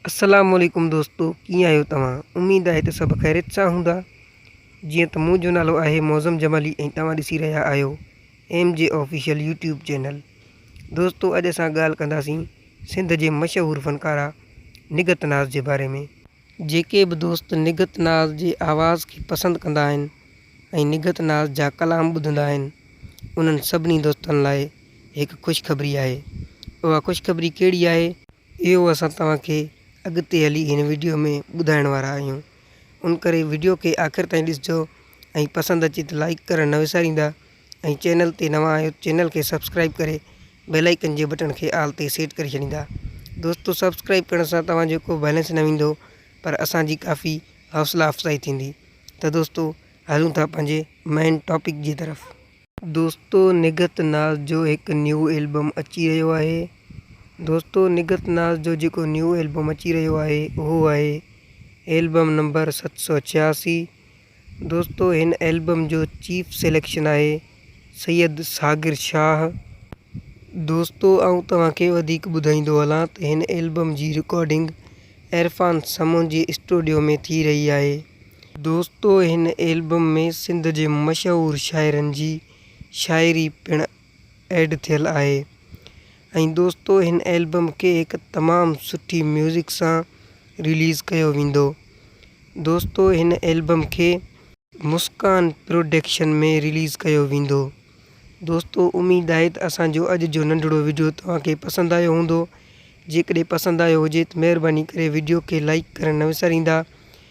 अस्सलामुअलैकुम दोस्तों, कीअं आहियो तव्हां? उम्मीद आहे त सभु ख़ैरियत सां हूंदा। जीअं त मुंहिंजो नालो आहे मौज़म जमाली ऐं तव्हां ॾिसी रहिया आहियो MJ ऑफिशियल यूट्यूब चैनल। दोस्तों, अॼु असां ॻाल्हि कंदासीं सिंध जे मशहूरु फ़नकारा निगत नाज़ जे बारे में। जेके बि दोस्त निगत नाज़ जे आवाज़ खे पसंदि कंदा आहिनि ऐं निगत नाज़ जा कलाम ॿुधंदा आहिनि, उन्हनि सभिनी दोस्तनि लाइ हिकु ख़ुशख़बरी आहे। उहा ख़ुशख़बरी कहिड़ी आहे, इहो असां तव्हांखे अॻिते हली हिन वीडियो में ॿुधाइण वारा आहियूं। उन करे वीडियो खे आख़िर ताईं ॾिसिजो ऐं पसंदि अचे त लाइक करणु न विसारींदा ऐं चैनल ते नवां आहियो चैनल खे सब्सक्राइब करे बेल आइकन जे बटन खे आल ते सेट करे छॾींदा। दोस्तों, सब्सक्राइब करण सां तव्हांजो को बैलेंस न वेंदो, पर असांजी काफ़ी हौसला अफ़ज़ाई थींदी। त दोस्तों, हलूं था पंहिंजे मेन टॉपिक जी तरफ़। दोस्तों, निगत नाज़ जो हिकु न्यू एल्बम अची रहियो आहे। दोस्तों, निगत नाज़ जो जेको न्यू एल्बम अची रहियो आहे उहो आहे एल्बम नंबर 786। दोस्तों, हिन एल्बम जो चीफ सिलेक्शन आहे सैयद सागिर शाह। दोस्तों, आउं तव्हांखे वधीक ॿुधाईंदो हलां त हिन एल्बम जी रिकॉर्डिंग इरफान समून जे स्टूडियो में थी रही आहे। दोस्तों, हिन एल्बम में सिंध जे मशहूरु शाइरनि जी शाइरी पिणु ऐड थियल आहे। ऐं दोस्तों, हिन एल्बम खे हिकु तमामु सुठी म्यूज़िक सां रिलीज़ कयो वेंदो। दोस्तों, हिन एल्बम खे मुस्कान प्रोडक्शन में रिलीज़ कयो वेंदो। दोस्तों, उमेद आहे त असांजो अॼु जो नंढिड़ो वीडियो तव्हांखे पसंदि आयो हूंदो। जेकॾहिं पसंदि आयो हुजे त महिरबानी करे वीडियो खे लाइक करणु न विसारींदा